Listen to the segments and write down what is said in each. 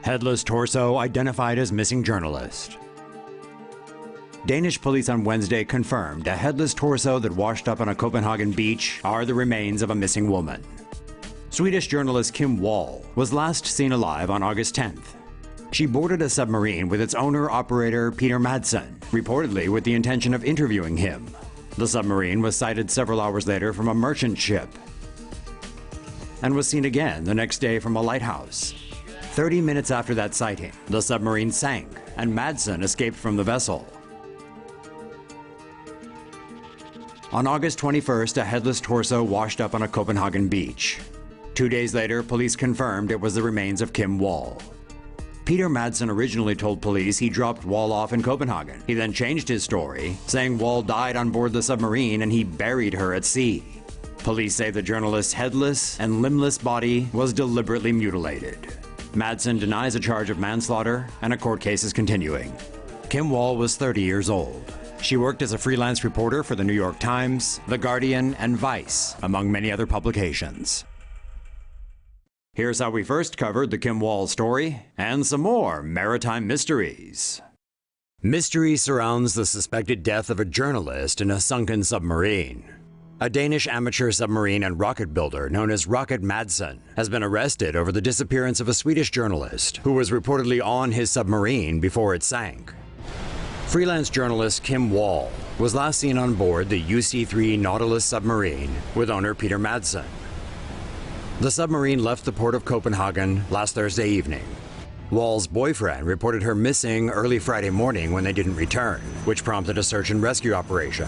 Headless torso identified as missing journalist. Danish police on Wednesday confirmed a headless torso that washed up on a Copenhagen beach are the remains of a missing woman. Swedish journalist Kim Wall was last seen alive on August 10th. She boarded a submarine with its owner-operator Peter Madsen, reportedly with the intention of interviewing him. The submarine was sighted several hours later from a merchant ship and was seen again the next day from a lighthouse. 30 minutes after that sighting, the submarine sank and Madsen escaped from the vessel. On August 21st, a headless torso washed up on a Copenhagen beach. 2 days later, police confirmed it was the remains of Kim Wall. Peter Madsen originally told police he dropped Wall off in Copenhagen. He then changed his story, saying Wall died on board the submarine and he buried her at sea. Police say the journalist's headless and limbless body was deliberately mutilated. Madsen denies a charge of manslaughter, and a court case is continuing. Kim Wall was 30 years old. She worked as a freelance reporter for the New York Times, The Guardian, and Vice, among many other publications. Here's how we first covered the Kim Wall story, and some more maritime mysteries. Mystery surrounds the suspected death of a journalist in a sunken submarine. A Danish amateur submarine and rocket builder known as Peter Madsen has been arrested over the disappearance of a Swedish journalist who was reportedly on his submarine before it sank. Freelance journalist Kim Wall was last seen on board the UC3 Nautilus submarine with owner Peter Madsen. The submarine left the port of Copenhagen last Thursday evening. Wall's boyfriend reported her missing early Friday morning when they didn't return, which prompted a search and rescue operation.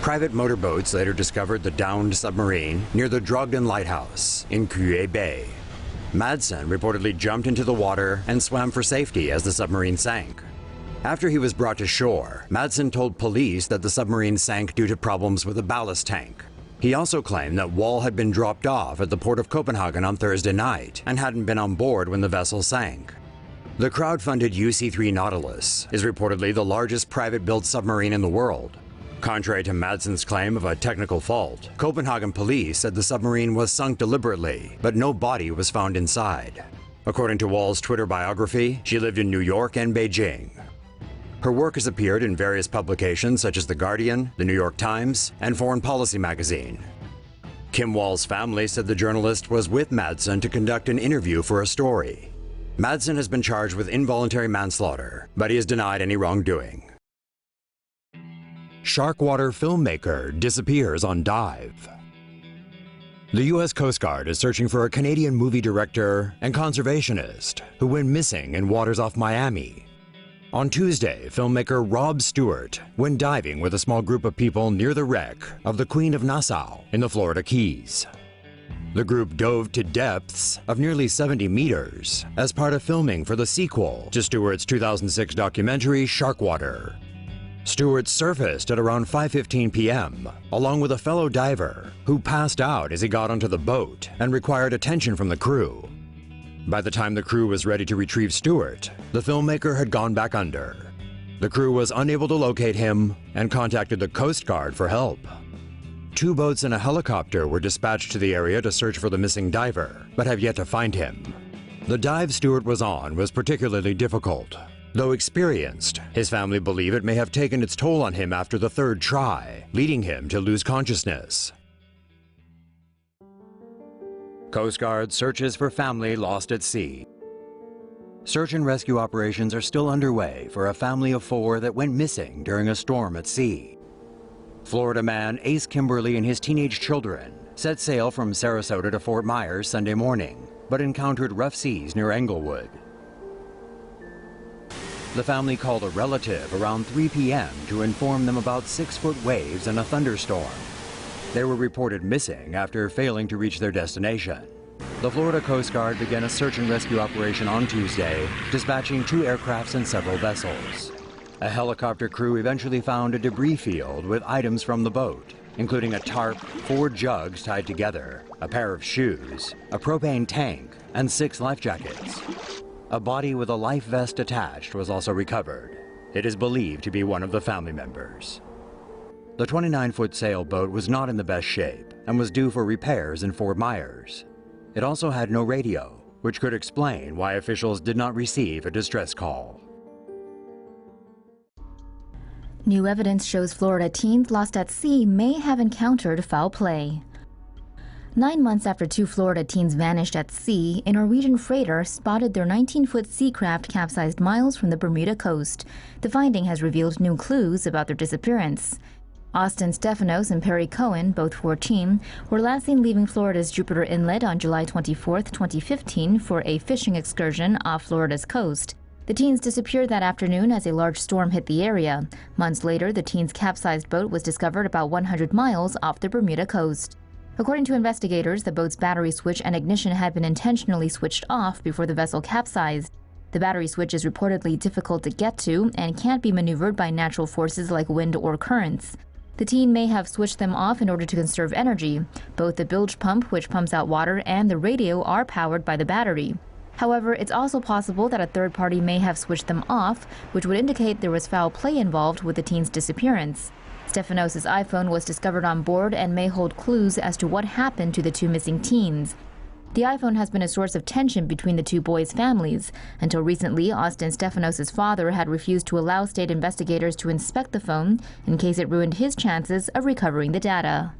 Private motorboats later discovered the downed submarine near the Drogden Lighthouse in Køge Bay. Madsen reportedly jumped into the water and swam for safety as the submarine sank. After he was brought to shore, Madsen told police that the submarine sank due to problems with a ballast tank. He also claimed that Wall had been dropped off at the port of Copenhagen on Thursday night and hadn't been on board when the vessel sank. The crowd-funded UC3 Nautilus is reportedly the largest private-built submarine in the world. Contrary to Madsen's claim of a technical fault, Copenhagen police said the submarine was sunk deliberately, but no body was found inside. According to Wall's Twitter biography, she lived in New York and Beijing. Her work has appeared in various publications such as The Guardian, The New York Times, and Foreign Policy magazine. Kim Wall's family said the journalist was with Madsen to conduct an interview for a story. Madsen has been charged with involuntary manslaughter, but he has denied any wrongdoing. Sharkwater filmmaker disappears on dive. The U.S. Coast Guard is searching for a Canadian movie director and conservationist who went missing in waters off Miami. On Tuesday, filmmaker Rob Stewart went diving with a small group of people near the wreck of the Queen of Nassau in the Florida Keys. The group dove to depths of nearly 70 meters as part of filming for the sequel to Stewart's 2006 documentary Sharkwater. Stewart surfaced at around 5:15 p.m. along with a fellow diver who passed out as he got onto the boat and required attention from the crew. By the time the crew was ready to retrieve Stewart, the filmmaker had gone back under. The crew was unable to locate him and contacted the Coast Guard for help. 2 boats and a helicopter were dispatched to the area to search for the missing diver, but have yet to find him. The dive Stewart was on was particularly difficult. Though experienced, his family believe it may have taken its toll on him after the 3rd try, leading him to lose consciousness. Coast Guard searches for family lost at sea. Search and rescue operations are still underway for a family of 4 that went missing during a storm at sea. Florida man Ace Kimberly and his teenage children set sail from Sarasota to Fort Myers Sunday morning, but encountered rough seas near Englewood. The family called a relative around 3 p.m. to inform them about 6-foot waves and a thunderstorm. They were reported missing after failing to reach their destination. The Florida Coast Guard began a search and rescue operation on Tuesday, dispatching 2 aircrafts and several vessels. A helicopter crew eventually found a debris field with items from the boat, including a tarp, 4 jugs tied together, a pair of shoes, a propane tank, and 6 life jackets. A body with a life vest attached was also recovered. It is believed to be one of the family members. The 29-foot sailboat was not in the best shape and was due for repairs in Fort Myers. It also had no radio, which could explain why officials did not receive a distress call. New evidence shows Florida teens lost at sea may have encountered foul play. 9 months after 2 Florida teens vanished at sea, a Norwegian freighter spotted their 19-foot sea craft capsized miles from the Bermuda coast. The finding has revealed new clues about their disappearance. Austin Stephanos and Perry Cohen, both 14, were last seen leaving Florida's Jupiter Inlet on July 24, 2015 for a fishing excursion off Florida's coast. The teens disappeared that afternoon as a large storm hit the area. Months later, the teens' capsized boat was discovered about 100 miles off the Bermuda coast. According to investigators, the boat's battery switch and ignition had been intentionally switched off before the vessel capsized. The battery switch is reportedly difficult to get to and can't be maneuvered by natural forces like wind or currents. The teen may have switched them off in order to conserve energy. Both the bilge pump, which pumps out water, and the radio are powered by the battery. However, it's also possible that a third party may have switched them off, which would indicate there was foul play involved with the teen's disappearance. Stephanos' iPhone was discovered on board and may hold clues as to what happened to the 2 missing teens. The iPhone has been a source of tension between the 2 boys' families. Until recently, Austin Stephanos' father had refused to allow state investigators to inspect the phone in case it ruined his chances of recovering the data.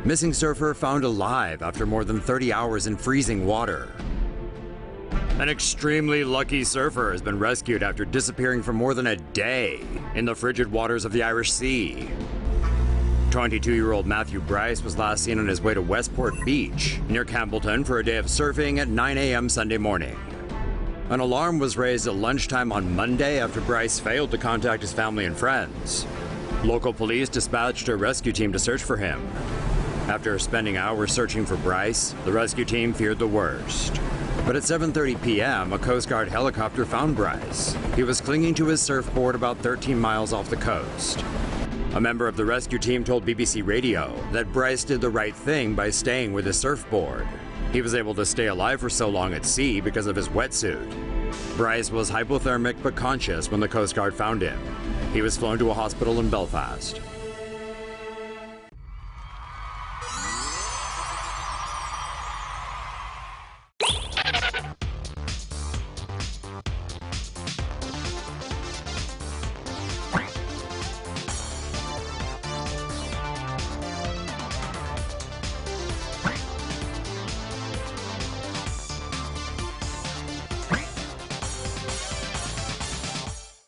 Missing surfer found alive after more than 30 hours in freezing water. An extremely lucky surfer has been rescued after disappearing for more than a day in the frigid waters of the Irish Sea. 22-year-old Matthew Bryce was last seen on his way to Westport Beach near Campbellton for a day of surfing at 9 a.m. Sunday morning. An alarm was raised at lunchtime on Monday after Bryce failed to contact his family and friends. Local police dispatched a rescue team to search for him. After spending hours searching for Bryce, the rescue team feared the worst. But at 7:30 p.m., a Coast Guard helicopter found Bryce. He was clinging to his surfboard about 13 miles off the coast. A member of the rescue team told BBC Radio that Bryce did the right thing by staying with his surfboard. He was able to stay alive for so long at sea because of his wetsuit. Bryce was hypothermic but conscious when the Coast Guard found him. He was flown to a hospital in Belfast.